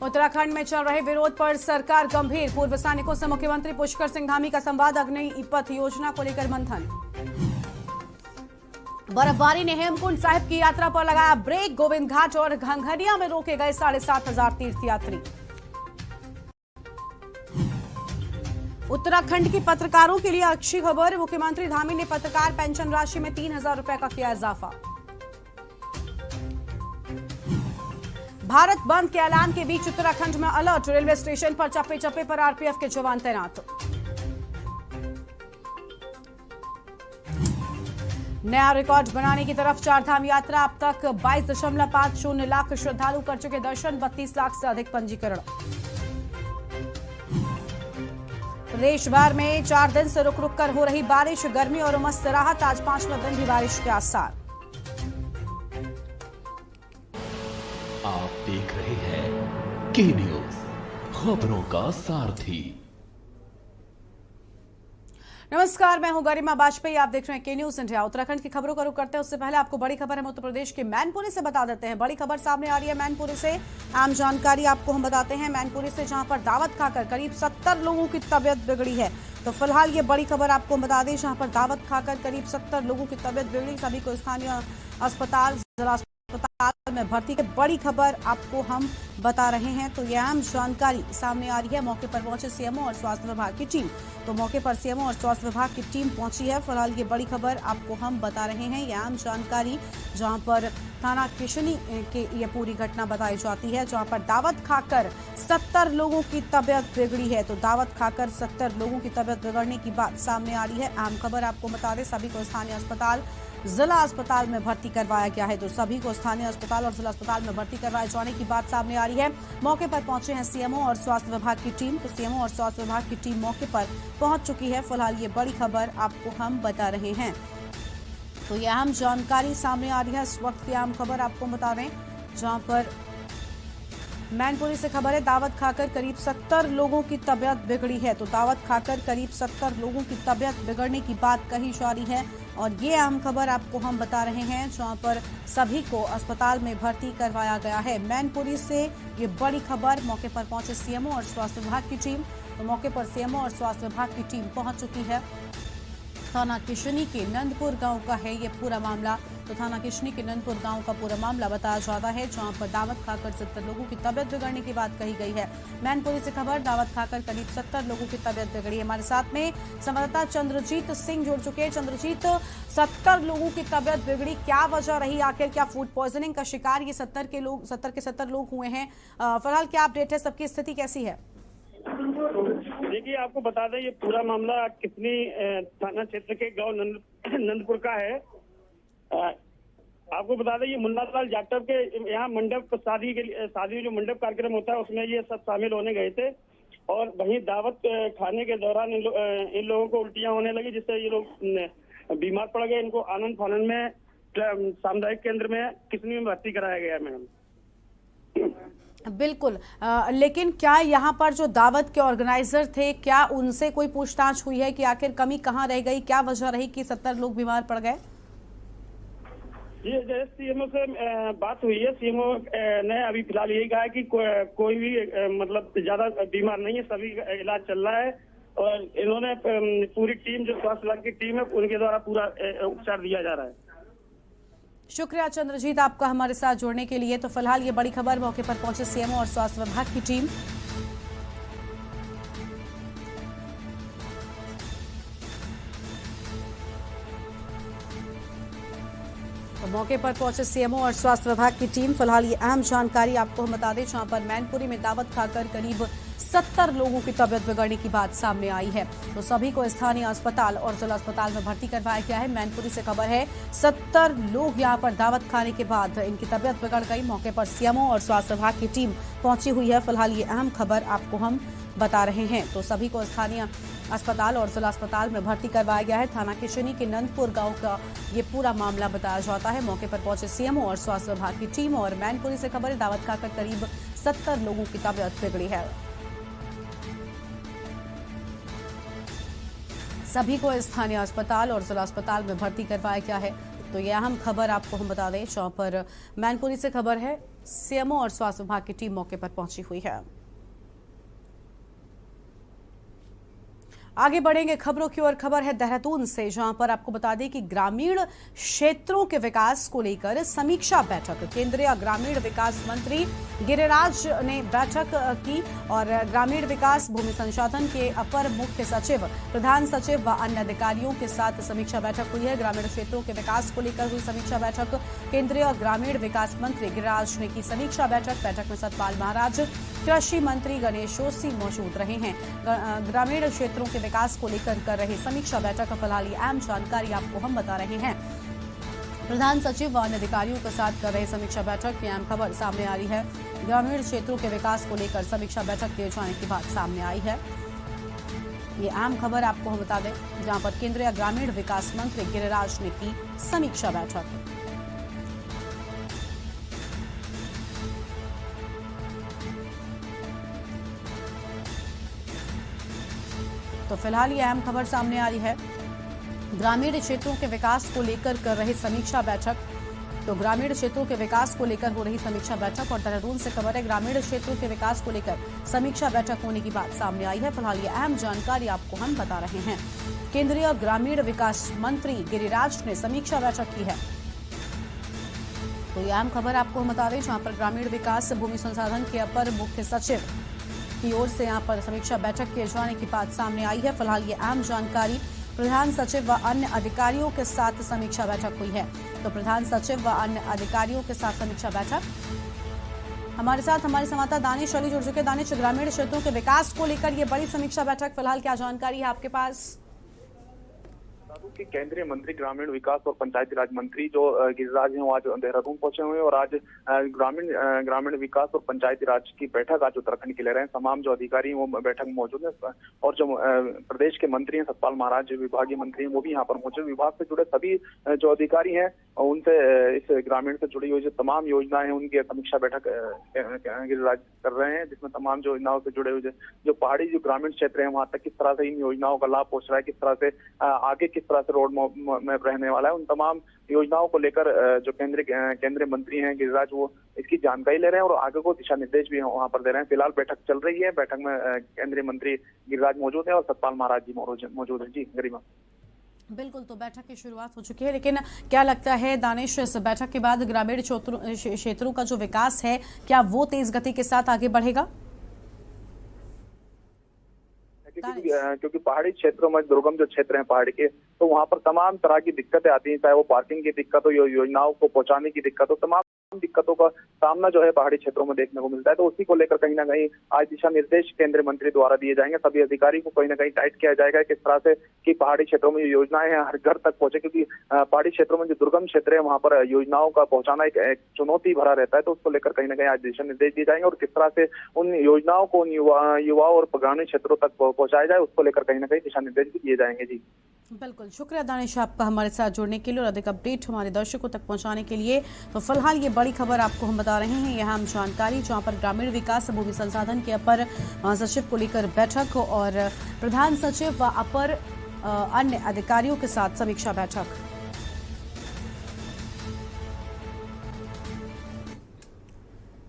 उत्तराखंड में चल रहे विरोध पर सरकार गंभीर। पूर्व सैनिकों से मुख्यमंत्री पुष्कर सिंह धामी का संवाद। अग्निपथ योजना को लेकर मंथन। बर्फबारी ने हेमकुंड साहिब की यात्रा पर लगाया ब्रेक। गोविंद घाट और घंघरिया में रोके गए 7,500 तीर्थयात्री। उत्तराखंड की पत्रकारों के लिए अच्छी खबर। मुख्यमंत्री धामी ने पत्रकार पेंशन राशि में 3,000 रुपए का किया इजाफा। भारत बंद के ऐलान के बीच उत्तराखंड में अलर्ट। रेलवे स्टेशन पर चप्पे चप्पे पर आरपीएफ के जवान तैनात। नया रिकॉर्ड बनाने की तरफ चारधाम यात्रा। अब तक 22.50 लाख श्रद्धालु कर चुके दर्शन। 32 लाख से अधिक पंजीकरण। प्रदेश भर में 4 दिन से रुक रुक कर हो रही बारिश। गर्मी और उमस से राहत। आज 5वें दिन भी बारिश के आसार। आप देख रहे हैं के न्यूज, खबरों का सारथी। नमस्कार, मैं हूं गरिमा बाजपेयी। आप देख रहे हैं के न्यूज इंडिया। उत्तराखंड की खबरों का रुख करते हैं उससे पहले आपको बड़ी खबर हम उत्तर प्रदेश के मैनपुरी से बता देते हैं। बड़ी खबर सामने आ रही है मैनपुरी से। आम जानकारी आपको हम बताते हैं मैनपुरी से, जहां पर दावत खाकर करीब 70 लोगों की तबियत बिगड़ी है। तो फिलहाल ये बड़ी खबर आपको बता दें, जहां पर दावत खाकर करीब 70 लोगों की तबियत बिगड़ी। सभी को स्थानीय अस्पताल, जिला अस्पताल में भर्ती की बड़ी खबर आपको हम बता रहे हैं। तो यह अहम जानकारी सामने आ रही है। मौके पर पहुंचे सीएमओ और स्वास्थ्य विभाग की टीम। तो मौके पर सीएमओ और स्वास्थ्य विभाग की टीम पहुंची है। फिलहाल ये बड़ी खबर आपको हम बता रहे हैं। यह अहम जानकारी, जहां पर थाना किशनी के ये पूरी घटना बताई जाती है, जहां पर दावत खाकर 70 लोगों की तबियत बिगड़ी है। तो दावत खाकर 70 लोगों की तबियत बिगड़ने की बात सामने आ रही है। अहम खबर आपको बता दें, सभी को स्थानीय अस्पताल, जिला अस्पताल में भर्ती करवाया गया है। तो सभी को स्थानीय अस्पताल और जिला अस्पताल में भर्ती करवाए जाने की बात सामने आ रही है। मौके पर पहुंचे हैं सीएमओ और स्वास्थ्य विभाग की टीम। तो सीएमओ और स्वास्थ्य विभाग की टीम मौके पर पहुंच चुकी है। फिलहाल ये बड़ी खबर आपको हम बता रहे हैं। तो यह अहम जानकारी सामने आ रही है। इस वक्त की अहम खबर आपको बता दें, जहां पर मैनपुरी से खबर है, दावत खाकर करीब 70 लोगों की तबियत बिगड़ी है। तो दावत खाकर करीब 70 लोगों की तबियत बिगड़ने की बात कही जा रही है। और ये अहम खबर आपको हम बता रहे हैं, जहां पर सभी को अस्पताल में भर्ती करवाया गया है। मैनपुरी से ये बड़ी खबर। मौके पर पहुंचे सीएमओ और स्वास्थ्य विभाग की टीम। तो मौके पर सीएमओ और स्वास्थ्य विभाग की टीम पहुंच चुकी है। थाना किशनी के नंदपुर गांव का है ये पूरा मामला। तो थाना किशनी के नंदपुर गांव का पूरा मामला बताया जाता है, जहां पर दावत खाकर 70 लोगों की तबियत बिगड़ने की बात कही गई है। मैनपुरी से खबर, दावत खाकर करीब 70 लोगों की तबियत बिगड़ी। हमारे साथ में संवाददाता चंद्रजीत सिंह जुड़ चुके हैं। चंद्रजीत, 70 लोगों की तबियत बिगड़ी, क्या वजह रही? आखिर क्या फूड पॉइजनिंग का शिकार ये 70 के 70 लोग हुए हैं? फिलहाल क्या अपडेट है? सबकी स्थिति कैसी है? देखिए, आपको बता दें, ये पूरा मामला कितनी थाना क्षेत्र के गांव नंदपुर का है। आपको बता दें, ये मुन्नालाल जाटव के यहाँ मंडप शादी जो मंडप कार्यक्रम होता है उसमें ये सब शामिल होने गए थे। और वहीं दावत खाने के दौरान इन लोगों को उल्टियां होने लगी, जिससे ये लोग बीमार पड़ गए। इनको आनंद फानंद में सामुदायिक केंद्र में किशनी में भर्ती कराया गया। मैडम बिल्कुल, लेकिन क्या यहाँ पर जो दावत के ऑर्गेनाइजर थे, क्या उनसे कोई पूछताछ हुई है कि आखिर कमी कहाँ रह गई? क्या वजह रही कि 70 लोग बीमार पड़ गए? ये जैसे सीएमओ से बात हुई है, सीएमओ ने अभी फिलहाल यही कहा है कि कोई भी मतलब ज्यादा बीमार नहीं है, सभी का इलाज चल रहा है। और इन्होंने पूरी टीम, जो स्वास्थ्य विभाग की टीम है, उनके द्वारा पूरा उपचार दिया जा रहा है। शुक्रिया चंद्रजीत आपका हमारे साथ जुड़ने के लिए। तो फिलहाल ये बड़ी खबर, मौके पर पहुंचे सीएमओ और स्वास्थ्य विभाग की टीम। तो मौके पर पहुंचे सीएमओ और स्वास्थ्य विभाग की टीम। फिलहाल ये अहम जानकारी आपको हम बता दें, जहां पर मैनपुरी में दावत खाकर करीब 70 लोगों की तबियत बिगड़ने की बात सामने आई है। तो सभी को स्थानीय अस्पताल और जिला अस्पताल में भर्ती करवाया गया है। मैनपुरी से खबर है, 70 लोग यहां पर दावत खाने के बाद इनकी तबियत बिगड़ गई। मौके पर सीएमओ और स्वास्थ्य विभाग की टीम पहुंची हुई है। फिलहाल ये अहम खबर आपको हम बता रहे हैं। तो सभी को स्थानीय अस्पताल और जिला अस्पताल में भर्ती करवाया गया है। थाना किशनी के नंदपुर गांव का ये पूरा मामला बताया जाता है। मौके पर पहुंचे सीएमओ और स्वास्थ्य विभाग की टीम। और मैनपुरी से खबर है, दावत खाकर करीब 70 लोगों की तबियत बिगड़ी है। सभी को स्थानीय अस्पताल और जिला अस्पताल में भर्ती करवाया गया है। तो यह अहम खबर आपको हम बता दें, जहां पर मैनपुरी से खबर है, सीएमओ और स्वास्थ्य विभाग की टीम मौके पर पहुंची हुई है। आगे बढ़ेंगे खबरों की ओर। खबर है देहरादून से, जहां पर आपको बता दें कि ग्रामीण क्षेत्रों के विकास को लेकर समीक्षा बैठक, केंद्रीय ग्रामीण विकास मंत्री गिरिराज ने बैठक की और ग्रामीण विकास भूमि संसाधन के अपर मुख्य सचिव, प्रधान सचिव व अन्य अधिकारियों के साथ समीक्षा बैठक हुई है। ग्रामीण क्षेत्रों के विकास को लेकर हुई समीक्षा बैठक, केंद्रीय ग्रामीण विकास मंत्री गिरिराज ने की समीक्षा बैठक में सतपाल महाराज, कृषि मंत्री गणेश जोशी मौजूद रहे हैं। ग्रामीण क्षेत्रों के विकास को लेकर कर रहे समीक्षा बैठक का फिलहाल ये अहम जानकारी आपको हम बता रहे हैं। प्रधान सचिव व अन्य अधिकारियों के साथ कर रहे समीक्षा बैठक में अहम खबर सामने आ रही है। ग्रामीण क्षेत्रों के विकास को लेकर समीक्षा बैठक किए जाने की बात सामने आई है। ये अहम खबर आपको हम बता दें, जहां पर केंद्रीय ग्रामीण विकास मंत्री गिरिराज ने की समीक्षा बैठक। तो फिलहाल ये अहम खबर सामने आ रही है। ग्रामीण क्षेत्रों के विकास को लेकर कर रहे समीक्षा बैठक, तो ग्रामीण क्षेत्रों के विकास को लेकर हो रही समीक्षा बैठक और देहरादून से खबर है ग्रामीण क्षेत्रों के विकास को लेकर समीक्षा बैठक होने की बात सामने आई है। फिलहाल ये अहम जानकारी आपको हम बता रहे हैं। केंद्रीय ग्रामीण विकास मंत्री गिरिराज ने समीक्षा बैठक की है। तो ये अहम खबर आपको हम बता दें, जहां पर ग्रामीण विकास भूमि संसाधन के अपर मुख्य सचिव की ओर से यहां पर समीक्षा बैठक किए जाने की बात सामने आई है। फिलहाल ये अहम जानकारी, प्रधान सचिव व अन्य अधिकारियों के साथ समीक्षा बैठक हुई है। तो प्रधान सचिव व अन्य अधिकारियों के साथ समीक्षा बैठक। हमारे साथ हमारे संवाददाता दानिश अली जुड़ चुके। दानिश, ग्रामीण क्षेत्रों के विकास को लेकर ये बड़ी समीक्षा बैठक, फिलहाल क्या जानकारी है आपके पास? कि केंद्रीय मंत्री ग्रामीण विकास और पंचायती राज मंत्री जो गिरिराज हैं वो आज देहरादून पहुंचे हुए हैं और आज ग्रामीण विकास और पंचायती राज की बैठक आज उत्तराखंड की ले रहे हैं। तमाम जो अधिकारी हैं वो बैठक में मौजूद हैं और जो प्रदेश के मंत्री हैं सतपाल महाराज, जो विभागीय मंत्री हैं, वो भी यहाँ पर मौजूद। विभाग से जुड़े सभी जो अधिकारी हैं उनसे इस ग्रामीण से जुड़ी हुई जो तमाम योजनाएं हैं उनकी समीक्षा बैठक गिरिराज कर रहे हैं, जिसमें तमाम जो योजनाओं से जुड़े हुए जो पहाड़ी जो ग्रामीण क्षेत्र है वहां तक किस तरह से इन योजनाओं का लाभ पहुंच रहा है, किस तरह से आगे किस तरह से रोड मैप रहने वाला है, उन तमाम योजनाओं को लेकर जो केंद्रीय मंत्री हैं गिरिराज वो इसकी जानकारी ले रहे हैं और आगे को दिशा निर्देश भी वहां पर दे रहे हैं। फिलहाल बैठक चल रही है। बैठक में केंद्रीय मंत्री गिरिराज मौजूद है और सतपाल महाराज जी मौजूद है। जी गरिमा। बिल्कुल, तो बैठक की शुरुआत हो चुकी है, लेकिन क्या लगता है दानिश, इस बैठक के बाद ग्रामीण क्षेत्रों का जो विकास है क्या वो तेज गति के साथ आगे बढ़ेगा? क्योंकि पहाड़ी क्षेत्रों में दुर्गम जो क्षेत्र हैं पहाड़ी के, तो वहां पर तमाम तरह की दिक्कतें आती हैं, चाहे वो पार्किंग की दिक्कत हो, योजनाओं को पहुंचाने की दिक्कत हो, तमाम दिक्कतों का सामना जो है पहाड़ी क्षेत्रों में देखने को मिलता है। तो उसी को लेकर कहीं ना कहीं आज दिशा निर्देश केंद्रीय मंत्री द्वारा दिए जाएंगे। सभी अधिकारी को कहीं ना कहीं टाइट किया जाएगा किस तरह से कि पहाड़ी क्षेत्रों में जो योजनाएं हैं हर घर तक पहुंचे, क्योंकि पहाड़ी क्षेत्रों में जो दुर्गम क्षेत्र है वहां पर योजनाओं का पहुंचाना एक चुनौती भरा रहता है। तो उसको लेकर कहीं ना कहीं आज दिशा निर्देश दिए जाएंगे और किस तरह से उन योजनाओं को युवाओं और ग्रामीण क्षेत्रों तक पहुंचाया जाए उसको लेकर कहीं ना कहीं दिशा निर्देश भी दिए जाएंगे। जी बिल्कुल, शुक्रिया दानिश आपका हमारे साथ जुड़ने के लिए और अधिक अपडेट हमारे दर्शकों तक पहुंचाने के लिए। तो फिलहाल ये बड़ी खबर आपको हम बता रहे हैं, यह हम जानकारी, जहां पर ग्रामीण विकास भूमि संसाधन के अपर सचिव को लेकर बैठक और प्रधान सचिव व अपर अन्य अधिकारियों के साथ समीक्षा बैठक।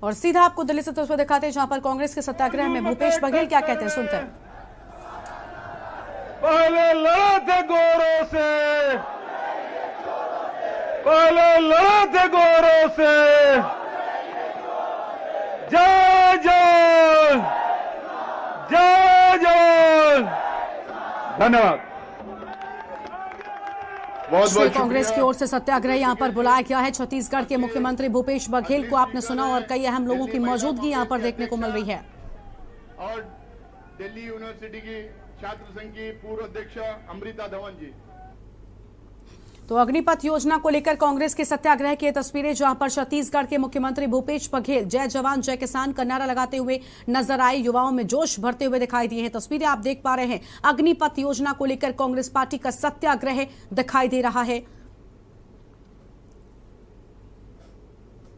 और सीधा आपको दिल्ली से तस्वीर दिखाते हैं, जहां पर कांग्रेस के सत्याग्रह में भूपेश बघेल क्या कहते हैं, सुनते हैं। पहले लड़े थे गोरों से, पहले लड़े थे गोरों से, जय जय जय जय। धन्यवाद। बहुत कांग्रेस की ओर से सत्याग्रह यहां पर बुलाया गया है। छत्तीसगढ़ के मुख्यमंत्री भूपेश बघेल को आपने सुना और कई अहम लोगों की मौजूदगी यहां पर देखने को मिल रही है। और दिल्ली यूनिवर्सिटी की छात्र संघ की पूर्व अध्यक्ष अमृता धवन जी। तो अग्निपथ योजना को लेकर कांग्रेस के सत्याग्रह की तस्वीरें, जहां पर छत्तीसगढ़ के मुख्यमंत्री भूपेश बघेल जय जवान जय किसान का नारा लगाते हुए नजर आए, युवाओं में जोश भरते हुए दिखाई दिए हैं। तस्वीरें आप देख पा रहे हैं, अग्निपथ योजना को लेकर कांग्रेस पार्टी का सत्याग्रह दिखाई दे रहा है।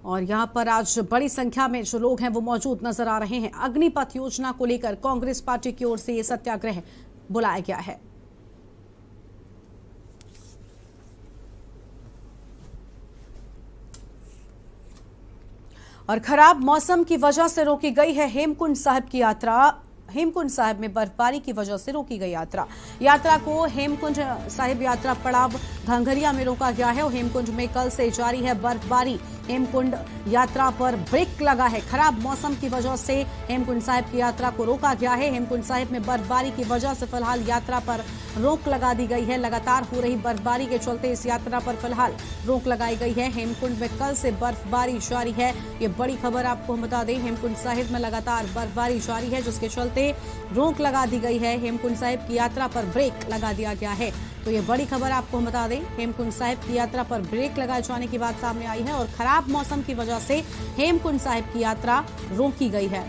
और यहां पर आज बड़ी संख्या में जो लोग हैं वो मौजूद नजर आ रहे हैं। अग्निपथ योजना को लेकर कांग्रेस पार्टी की ओर से ये सत्याग्रह बुलाया गया है। और खराब मौसम की वजह से रोकी गई है हेमकुंड साहिब की यात्रा। हेमकुंड साहिब में बर्फबारी की वजह से रोकी गई यात्रा को हेमकुंड साहिब यात्रा पड़ाव घंघरिया में रोका गया है और हेमकुंड में कल से जारी है बर्फबारी। हेमकुंड यात्रा पर ब्रेक लगा है। खराब मौसम की वजह से हेमकुंड साहिब की यात्रा को रोका गया है। हेमकुंड साहिब में बर्फबारी की वजह से फिलहाल यात्रा पर रोक लगा दी गई है। लगातार हो रही बर्फबारी के चलते इस यात्रा पर फिलहाल रोक लगाई गई है। हेमकुंड में कल से बर्फबारी जारी है। ये बड़ी खबर आपको हम बता दें, हेमकुंड साहिब में लगातार बर्फबारी जारी है, जिसके चलते रोक लगा दी गई है। हेमकुंड साहिब की यात्रा पर ब्रेक लगा दिया गया है। तो ये बड़ी खबर आपको हम बता दें, हेमकुंड साहिब की यात्रा पर ब्रेक लगाए जाने की बात सामने आई है और खराब मौसम की वजह से हेमकुंड साहिब की यात्रा रोकी गई है।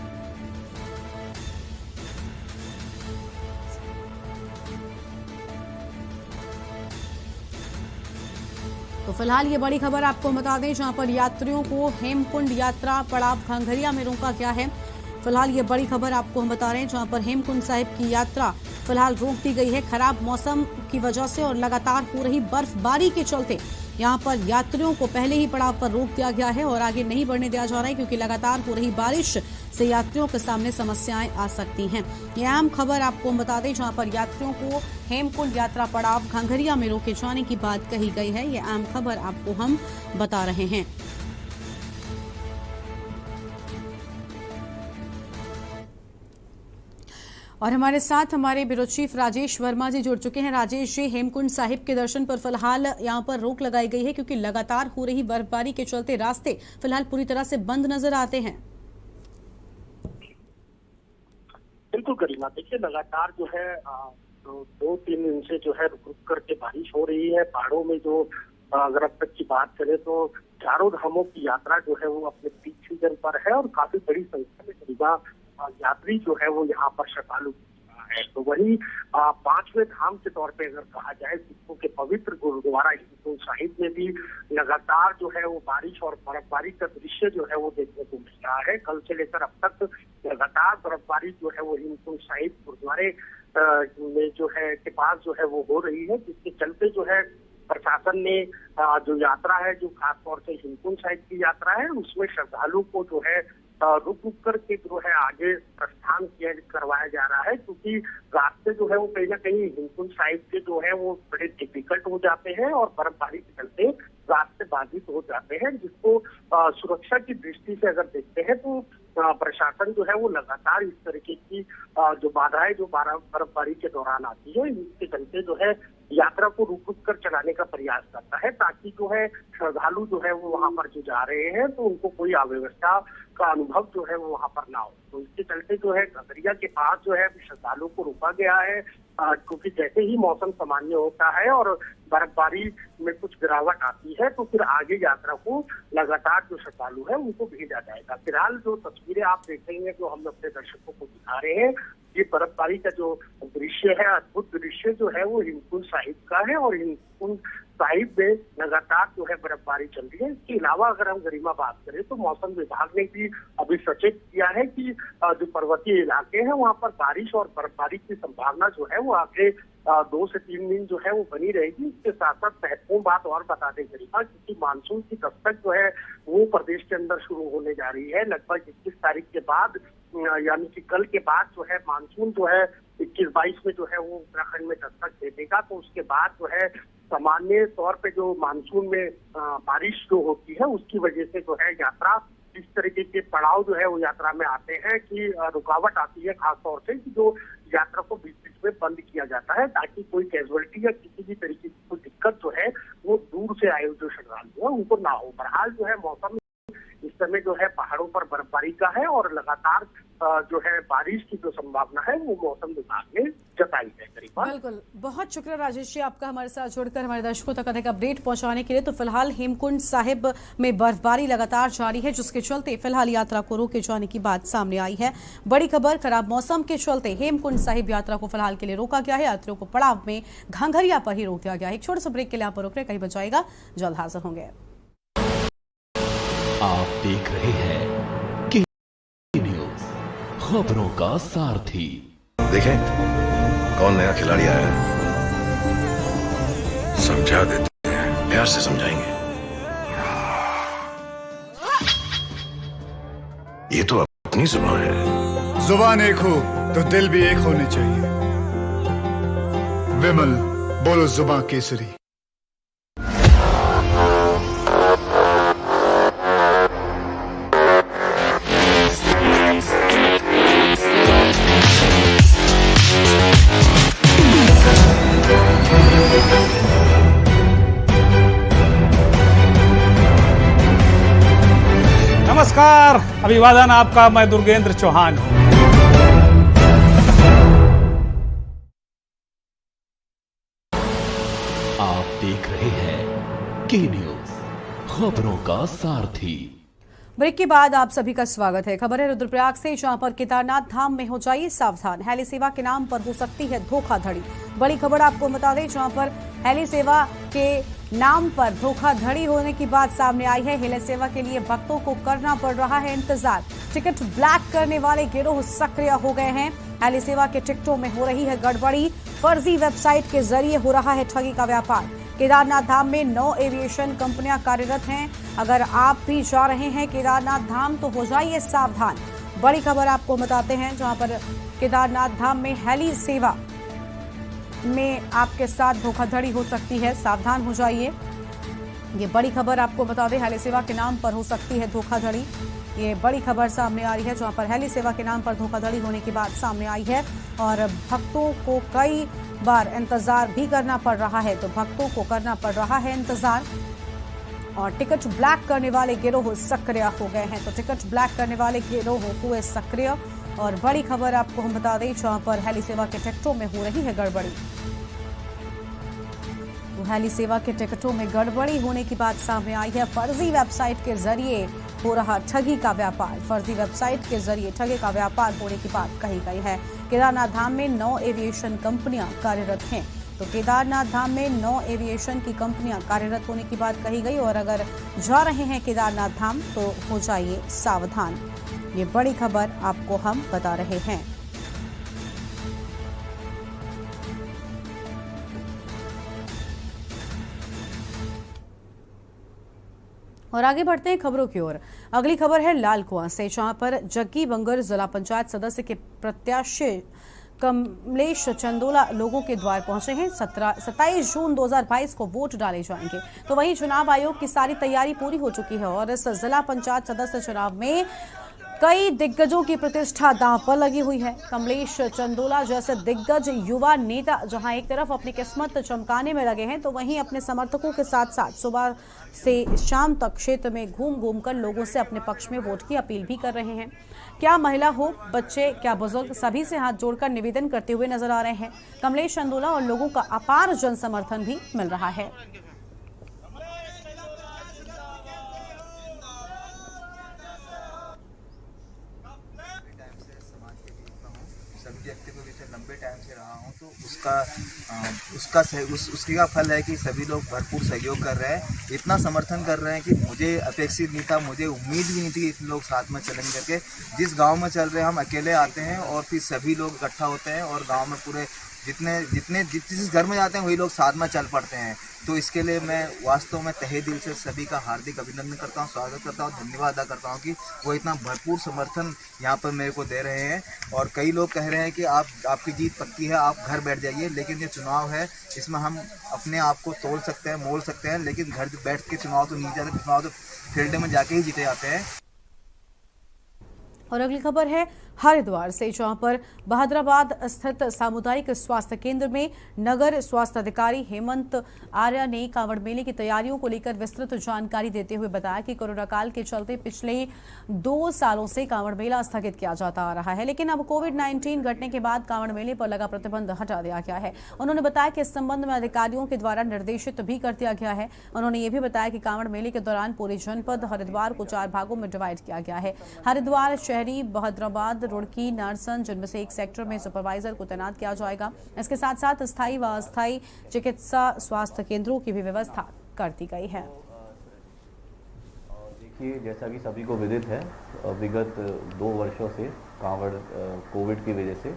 तो फिलहाल ये बड़ी खबर आपको बता दें, जहां पर यात्रियों को हेमकुंड यात्रा पड़ाव घंघरिया में रोका गया है। फिलहाल ये बड़ी खबर आपको हम बता रहे हैं, जहां पर हेमकुंड साहिब की यात्रा फिलहाल रोक दी गई है खराब मौसम की वजह से और लगातार हो रही बर्फबारी के चलते यहां पर यात्रियों को पहले ही पड़ाव पर रोक दिया गया है और आगे नहीं बढ़ने दिया जा रहा है, क्योंकि लगातार हो रही बारिश से यात्रियों के सामने समस्याएं आ सकती हैं। ये अहम खबर आपको बता दें, जहां पर यात्रियों को हेमकुंड यात्रा पड़ाव घंघरिया में रोके जाने की बात कही गई है। ये अहम खबर आपको हम बता रहे हैं। और हमारे साथ हमारे ब्यूरो चीफ राजेश वर्मा जी जुड़ चुके हैं। राजेश जी, हेमकुंड साहिब के दर्शन पर फिलहाल यहां पर रोक लगाई गई है, क्योंकि लगातार हो रही बर्फबारी के चलते रास्ते फिलहाल पूरी तरह से बंद नजर आते हैं। बिल्कुल गरिमा, देखिए लगातार जो है 2-3 दिन से जो है रुक रुक करके बारिश हो रही है। पहाड़ों में जो अगर अब तक की बात करें तो चारों धामों की यात्रा जो है वो अपने पीक सीजन पर है और काफी बड़ी संख्या में गरिमा यात्री जो है वो यहाँ पर श्रद्धालु है। तो वही 5वें धाम के तौर पे अगर कहा जाए, सिखों के पवित्र गुरुद्वारा हेमकुंड साहिब में भी लगातार जो है वो बारिश और बर्फबारी का दृश्य जो है वो देखने को मिल रहा है। कल से लेकर अब तक लगातार बर्फबारी जो है वो हेमकुंड साहिब गुरुद्वारे में जो है के पास जो है वो हो रही है, जिसके चलते जो है प्रशासन ने जो यात्रा है, जो खासतौर से हेमकुंड साहिब की यात्रा है, उसमें श्रद्धालु को जो है रुक रुक करके जो है आगे प्रस्थान करवाया जा रहा है, क्योंकि रास्ते जो है वो कहीं ना कहीं हेमकुंड साहिब के जो है वो बड़े डिफिकल्ट हो जाते हैं और बर्फबारी के चलते रास्ते बाधित हो जाते हैं, जिसको सुरक्षा की दृष्टि से अगर देखते हैं तो प्रशासन जो है वो लगातार इस तरीके की जो बाधाएं जो बर्फबारी के दौरान आती है, इसके चलते जो है यात्रा को रुक रुक कर चलाने का प्रयास करता है, ताकि जो है श्रद्धालु जो है वो वहाँ पर जो जा रहे हैं तो उनको कोई अव्यवस्था का अनुभव जो है वो वहाँ पर ना हो। तो इसके चलते जो है घंघरिया के पास जो है श्रद्धालु को रोका गया है, क्योंकि जैसे ही मौसम सामान्य होता है और बर्फबारी में कुछ गिरावट आती है तो फिर आगे यात्रा को लगातार जो श्रद्धालु है उनको भेजा जाएगा। फिलहाल जो तस्वीरें आप देख रहे हैं, जो हम अपने दर्शकों को दिखा रहे हैं, ये बर्फबारी का जो दृश्य है, अद्भुत दृश्य जो है वो हेमकुंड साहिब का है और हेमकुंड साहिब में लगातार जो है बर्फबारी चल रही है। इसके अलावा अगर हम गरिमा बात करें तो मौसम विभाग ने भी अभी सचेत किया है कि जो पर्वतीय इलाके हैं वहाँ पर बारिश और बर्फबारी की संभावना जो है वो आगे 2 से 3 दिन जो है वो बनी रहेगी। इसके साथ साथ महत्वपूर्ण बात और बता दें गरिमा, क्योंकि मानसून की दस्तक जो है वो प्रदेश के अंदर शुरू होने जा रही है। लगभग 21 तारीख के बाद, यानी कि कल के बाद जो है मानसून जो है 21-22 में जो है वो उत्तराखंड में दस्तक दे देगा। तो उसके बाद जो है सामान्य तौर पे जो मानसून में बारिश जो होती है उसकी वजह से जो है यात्रा इस तरीके के पड़ाव जो है वो यात्रा में आते हैं कि रुकावट आती है, खासतौर से कि जो यात्रा को बीच बीच में बंद किया जाता है, ताकि कोई कैजुअलिटी या किसी भी तरीके की कोई दिक्कत जो है वो दूर से आए जो श्रद्धालु है उनको ना हो। बहरहाल जो है मौसम इस समय जो है पहाड़ों पर बर्फबारी का है और लगातार जो है बारिश की जो संभावना है वो मौसम विभाग ने जताई है। बिल्कुल, बहुत शुक्रिया राजेश जी आपका हमारे साथ जुड़कर हमारे दर्शकों तक अधिक अपडेट पहुंचाने के लिए। तो फिलहाल हेमकुंड साहिब में बर्फबारी लगातार जारी है, जिसके चलते फिलहाल यात्रा को रोके जाने की बात सामने आई है। बड़ी खबर, खराब मौसम के चलते हेमकुंड साहिब यात्रा को फिलहाल के लिए रोका गया है। यात्रियों को पड़ाव में घंघरिया पर ही रोक दिया गया है। एक छोटे से ब्रेक के लिए आप रुक रहे, कहीं बचाएगा, जल्द हाजिर होंगे। आप देख रहे हैं के न्यूज़, खबरों का सारथी। देखें कौन नया खिलाड़ी आया है, समझा देते हैं, प्यार से समझाएंगे। ये तो अपनी जुबान है। जुबान एक हो तो दिल भी एक होने चाहिए। विमल, बोलो जुबान केसरी। नमस्कार, अभिवादन आपका। मैं दुर्गेंद्र चौहान हूं। आप देख रहे हैं के न्यूज, खबरों का सारथी। ब्रेक के बाद आप सभी का स्वागत है। खबर है रुद्रप्रयाग से, जहां पर केदारनाथ धाम में हो जाइए सावधान, हेली सेवा के नाम पर हो सकती है धोखाधड़ी। बड़ी खबर आपको बता दें, जहां पर हेली सेवा के नाम पर धोखाधड़ी होने की बात सामने आई है। हेली सेवा के लिए भक्तों को करना पड़ रहा है इंतजार। टिकट ब्लैक करने वाले गिरोह सक्रिय हो गए हैं। हेली सेवा के टिकटों में हो रही है गड़बड़ी। फर्जी वेबसाइट के जरिए हो रहा है ठगी का व्यापार। केदारनाथ धाम में 9 एविएशन कंपनियां कार्यरत हैं। अगर आप भी जा रहे हैं केदारनाथ धाम तो हो जाइए सावधान। बड़ी खबर आपको बताते हैं, जहां पर केदारनाथ धाम में हेली सेवा में आपके साथ धोखाधड़ी हो सकती है, सावधान हो जाइए। ये बड़ी खबर आपको बता दें, हेली सेवा के नाम पर हो सकती है धोखाधड़ी। ये बड़ी खबर सामने आ रही है, जहां पर हेली सेवा के नाम पर धोखाधड़ी होने की बात सामने आई है और भक्तों को कई बार इंतजार भी करना पड़ रहा है। तो भक्तों को करना पड़ रहा है इंतजार और टिकट ब्लैक करने वाले गिरोह सक्रिय हो गए हैं। तो टिकट ब्लैक करने वाले गिरोह हुए सक्रिय। और बड़ी खबर आपको हम बता दें, जहां पर हेली सेवा के टिकटों में हो रही है गड़बड़ी। तो हेली सेवा के टिकटों में गड़बड़ी होने की बात सामने आई है। फर्जी वेबसाइट के जरिए हो रहा ठगी का व्यापार। फर्जी वेबसाइट के जरिए ठगी का व्यापार होने की बात कही गई है। केदारनाथ धाम में 9 एविएशन कंपनियां कार्यरत हैं। तो केदारनाथ धाम में 9 एविएशन की कंपनियां कार्यरत होने की बात कही गई। और अगर जा रहे हैं केदारनाथ धाम तो हो जाइए सावधान। ये बड़ी खबर आपको हम बता रहे हैं। और आगे बढ़ते हैं खबरों की ओर। अगली खबर है लाल कुआं से, जहां पर जग्गी बंगर जिला पंचायत सदस्य के प्रत्याशी कमलेश चंदोला लोगों के द्वार पहुंचे हैं। 27 जून 2022 को वोट डाले जाएंगे। तो वहीं चुनाव आयोग की सारी तैयारी पूरी हो चुकी है और इस जिला पंचायत सदस्य चुनाव में कई दिग्गजों की प्रतिष्ठा दांव पर लगी हुई है। कमलेश चंदोला जैसे दिग्गज युवा नेता जहां एक तरफ अपनी किस्मत चमकाने में लगे हैं, तो वहीं अपने समर्थकों के साथ साथ सुबह से शाम तक क्षेत्र में घूम घूम कर लोगों से अपने पक्ष में वोट की अपील भी कर रहे हैं। क्या महिला हो, बच्चे, क्या बुजुर्ग, सभी से हाथ जोड़कर निवेदन करते हुए नजर आ रहे हैं। कमलेश चंदोला और लोगों का अपार जन समर्थन भी मिल रहा है। लंबे टाइम से रहा हूं, तो उसका फल है कि सभी लोग भरपूर सहयोग कर रहे हैं। इतना समर्थन कर रहे हैं कि मुझे अपेक्षित नहीं था, मुझे उम्मीद भी नहीं थी इतने लोग साथ में चलेंगे करके। जिस गांव में चल रहे हैं हम अकेले आते हैं और फिर सभी लोग इकट्ठा होते हैं और गांव में पूरे जिस घर में जाते हैं वही लोग साथ में चल पड़ते हैं। तो इसके लिए मैं वास्तव में तहे दिल से सभी का हार्दिक अभिनंदन करता हूं, स्वागत करता हूं, धन्यवाद अदा करता हूं कि वो इतना भरपूर समर्थन यहाँ पर मेरे को दे रहे हैं। और कई लोग कह रहे हैं कि आपकी जीत पक्की है, आप घर बैठ जाइए, लेकिन ये चुनाव है, इसमें हम अपने आप को तोड़ सकते हैं, मोल सकते हैं, लेकिन घर बैठ के चुनाव तो नहीं जाते, चुनाव तो फील्ड में जाके ही जीते जाते हैं। और अगली खबर है हरिद्वार से, जहां पर बहादुराबाद स्थित सामुदायिक स्वास्थ्य केंद्र में नगर स्वास्थ्य अधिकारी हेमंत आर्य ने कांवड़ मेले की तैयारियों को लेकर विस्तृत जानकारी देते हुए बताया कि कोरोना काल के चलते पिछले 2 सालों से कांवड़ मेला स्थगित किया जाता आ रहा है, लेकिन अब कोविड-19 घटने के बाद कांवड़ मेले पर लगा प्रतिबंध हटा दिया गया है। उन्होंने बताया कि इस संबंध में अधिकारियों के द्वारा निर्देशित भी कर दिया गया है। उन्होंने ये भी बताया कि कांवड़ मेले के दौरान पूरे जनपद हरिद्वार को 4 भागों में डिवाइड किया गया है। हरिद्वार शहरी, बहादुराबाद, रुड़की, नारसन, जिनमें से एक सेक्टर में सुपरवाइजर को तैनात किया जाएगा। इसके साथ साथ स्थायी व अस्थायी चिकित्सा स्वास्थ्य केंद्रों की भी व्यवस्था कर दी गई है। देखिए, जैसा कि सभी को विदित है, विगत 2 वर्षों से कांवड़ कोविड की वजह से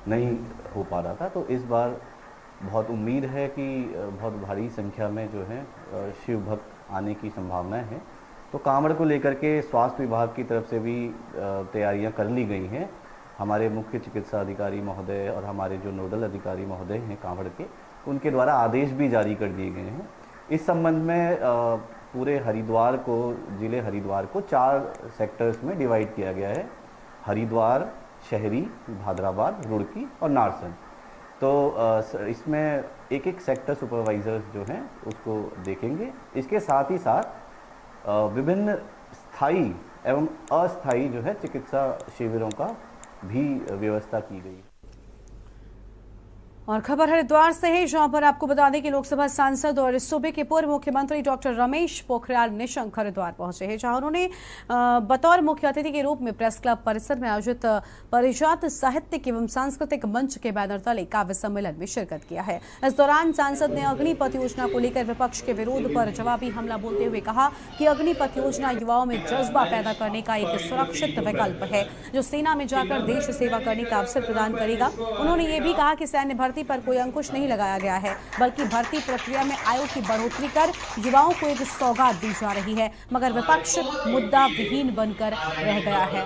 नहीं हो पा रहा था, तो इस बार बहुत उम्मीद है कि बहुत भारी संख्या में जो है शिव भक्त आने की संभावनाएं हैं। तो कांवड़ को लेकर के स्वास्थ्य विभाग की तरफ से भी तैयारियां कर ली गई हैं। हमारे मुख्य चिकित्सा अधिकारी महोदय और हमारे जो नोडल अधिकारी महोदय हैं कांवड़ के, उनके द्वारा आदेश भी जारी कर दिए गए हैं। इस संबंध में पूरे हरिद्वार को, जिले हरिद्वार को 4 सेक्टर्स में डिवाइड किया गया है। हरिद्वार, शहरी, भादराबाद, रुड़की और नारसन। तो इसमें एक एक सेक्टर सुपरवाइजर्स जो हैं उसको देखेंगे। इसके साथ ही साथ विभिन्न स्थायी एवं अस्थायी जो है चिकित्सा शिविरों का भी व्यवस्था की गई। और खबर हरिद्वार से है, जहां पर आपको बता दें कि लोकसभा सांसद और सूबे के पूर्व मुख्यमंत्री डॉक्टर रमेश पोखरियाल निशंक हरिद्वार पहुंचे हैं, जहां उन्होंने बतौर मुख्य अतिथि के रूप में प्रेस क्लब परिसर में आयोजित परिजात साहित्यिक एवं सांस्कृतिक मंच के बैनर तले काव्य सम्मेलन में शिरकत किया है। इस दौरान सांसद ने अग्निपथ योजना को लेकर विपक्ष के विरोध पर जवाबी हमला बोलते हुए कहा कि अग्निपथ योजना युवाओं में जज्बा पैदा करने का एक सुरक्षित विकल्प है, जो सेना में जाकर देश सेवा करने का अवसर प्रदान करेगा। उन्होंने ये भी कहा कि सैन्य भर्ती पर कोई अंकुश नहीं लगाया गया है, बल्कि भर्ती प्रक्रिया में आयु की बढ़ोतरी कर युवाओं को एक सौगात दी जा रही है, मगर विपक्ष मुद्दा विहीन बनकर रह गया है।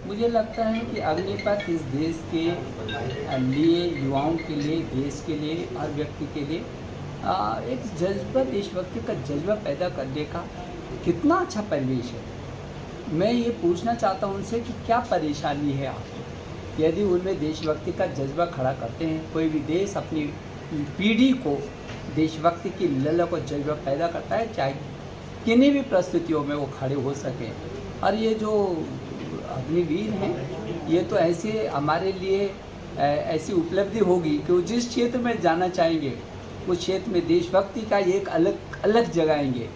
मुझे लगता है कि अग्निपथ इस देश के लिए, युवाओं के लिए, देश के लिए, हर व्यक्ति के लिए एक जज्बा, देशभक्ति का जज्बा पैदा करने का कितना अच्छा परिवेश है। मैं ये पूछना चाहता हूँ उनसे कि क्या परेशानी है आपको। यदि उनमें देशभक्ति का जज्बा खड़ा करते हैं, कोई भी देश अपनी पीढ़ी को देशभक्ति की ललक को जज्बा पैदा करता है, चाहे किन्हीं भी परिस्थितियों में वो खड़े हो सकें। और ये जो अग्निवीर हैं, ये तो ऐसे हमारे लिए ऐसी उपलब्धि होगी कि वो जिस क्षेत्र में जाना चाहेंगे उस क्षेत्र में देशभक्ति का एक अलग जगाएंगे।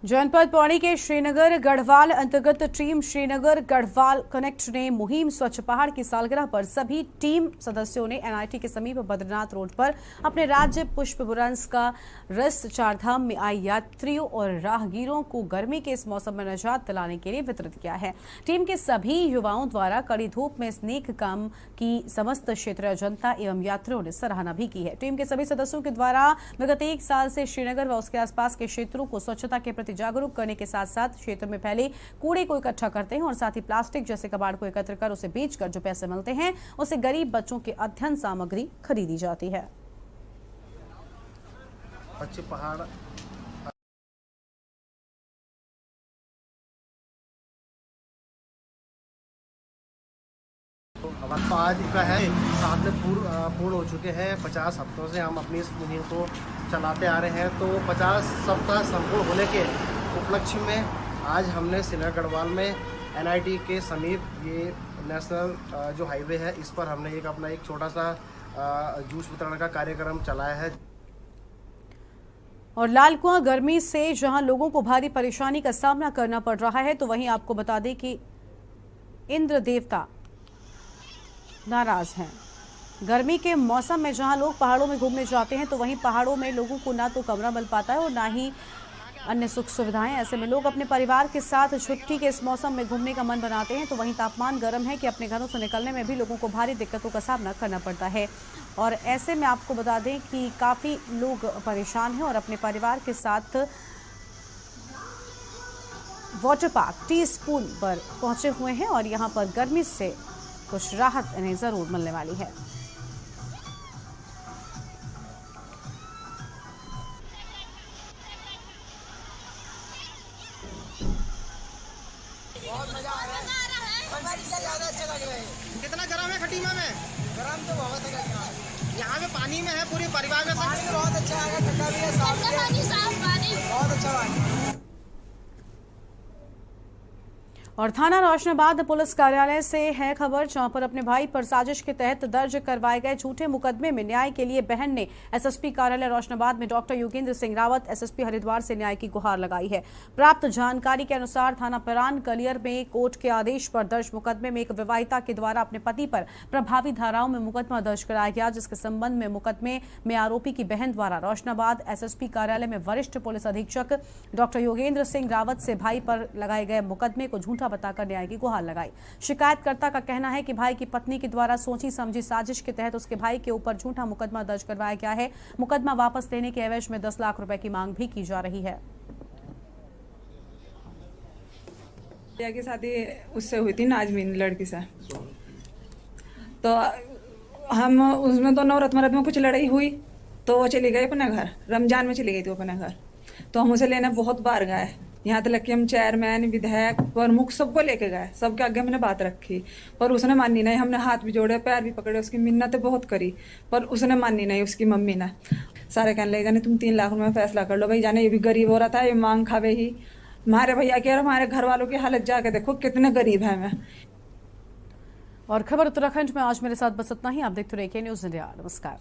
जनपद पौड़ी के श्रीनगर गढ़वाल अंतर्गत टीम श्रीनगर गढ़वाल कनेक्ट ने मुहिम स्वच्छ पहाड़ की सालगिरह पर सभी टीम सदस्यों ने एनआईटी के समीप बद्रीनाथ रोड पर अपने राज्य पुष्प बुरंस का रस चारधाम में आए यात्रियों और राहगीरों को गर्मी के इस मौसम में निजात दिलाने के लिए वितरित किया है। टीम के सभी युवाओं द्वारा कड़ी धूप में इस नेक काम की समस्त क्षेत्रीय जनता एवं यात्रियों ने सराहना भी की है। टीम के सभी सदस्यों के द्वारा विगत 1 साल से श्रीनगर व उसके आसपास के क्षेत्रों को स्वच्छता के प्रति जागरूक करने के साथ साथ क्षेत्र में फैले कूड़े को इकट्ठा करते हैं और साथ ही प्लास्टिक जैसे कबाड़ को एकत्र कर उसे बेचकर जो पैसे मिलते हैं उसे गरीब बच्चों के अध्ययन सामग्री खरीदी जाती है। स्वच्छ पहाड़ तो आज का है 7 में पूर्ण हो चुके हैं। 50 हफ्तों से हम अपनी इस मुहिम को चलाते आ रहे हैं। तो 50 सप्ताह संपूर्ण होने के उपलक्ष्य में आज हमने श्रीनगर गढ़वाल में एनआईटी के समीप ये नेशनल जो हाईवे है, इस पर हमने अपना एक छोटा सा जूस वितरण का कार्यक्रम चलाया है। और लाल कुआं गर्मी से जहां लोगों को भारी परेशानी का सामना करना पड़ रहा है, तो वहीं आपको बता दें कि इंद्र देवता नाराज हैं। गर्मी के मौसम में जहां लोग पहाड़ों में घूमने जाते हैं, तो वहीं पहाड़ों में लोगों को ना तो कमरा मिल पाता है और ना ही अन्य सुख सुविधाएं। ऐसे में लोग अपने परिवार के साथ छुट्टी के इस मौसम में घूमने का मन बनाते हैं, तो वहीं तापमान गर्म है कि अपने घरों से निकलने में भी लोगों को भारी दिक्कतों का सामना करना पड़ता है। और ऐसे में आपको बता दें कि काफ़ी लोग परेशान हैं और अपने परिवार के साथ वाटर पार्क टी स्पून पर पहुंचे हुए हैं और यहाँ पर गर्मी से कुछ राहत इन्हें ज़रूर मिलने वाली है। बहुत मजा आ रहा है, ज़्यादा अच्छा लग रहा है। कितना गर्म है खटीमा में? गर्म तो बहुत है। यहाँ पे पानी में है, पूरे परिवार में पानी बहुत अच्छा है, ठंडा भी है, साफ पानी, बहुत अच्छा पानी। और थाना रोशनाबाद पुलिस कार्यालय से है खबर, जहां पर अपने भाई पर साजिश के तहत दर्ज करवाए गए झूठे मुकदमे में न्याय के लिए बहन ने एसएसपी कार्यालय रोशनाबाद में डॉक्टर योगेंद्र सिंह रावत एसएसपी हरिद्वार से न्याय की गुहार लगाई है। प्राप्त जानकारी के अनुसार थाना परान कलियर में कोर्ट के आदेश पर दर्ज मुकदमे में एक विवाहिता के द्वारा अपने पति पर प्रभावी धाराओं में मुकदमा दर्ज कराया गया, जिसके संबंध में मुकदमे में आरोपी की बहन द्वारा रोशनाबाद एसएसपी कार्यालय में वरिष्ठ पुलिस अधीक्षक डॉक्टर योगेंद्र सिंह रावत से भाई पर लगाए गए मुकदमे को झूठा झूठा बताकर न्याय की गुहार लगाई। शिकायतकर्ता का कहना है कि भाई की पत्नी के द्वारा सोची समझी साजिश के तहत उसके भाई के ऊपर झूठा मुकदमा दर्ज करवाया गया है। मुकदमा वापस लेने के एवज में 10 लाख रुपए की मांग भी की जा रही है। की शादी उससे हुई थी नाजमीन लड़की से, तो हम उसमें तो नवरत मरत में कुछ लड़ाई हुई तो वो चली गई अपने घर, रमजान में चली गई थी अपने घर। तो हम उसे लेने बहुत बार गए, यहाँ तक कि हम चेयरमैन विधायक प्रमुख सबको लेके गए, सबके आगे हमने बात रखी पर उसने मानी नहीं। हमने हाथ भी जोड़े पैर भी पकड़े, उसकी मिन्नतें बहुत करी पर उसने मानी नहीं। उसकी मम्मी ने सारे कहने लगे नहीं तुम 3 लाख रुपये फैसला कर लो, भाई जाने ये भी गरीब हो रहा था, ये मांग खावे ही। हमारे भैया के और हमारे घर वालों की हालत जाके देखो कितने गरीब है मैं। और खबर उत्तराखंड में आज मेरे साथ बस इतना ही। आप देखते रहिए के न्यूज़ इंडिया। नमस्कार।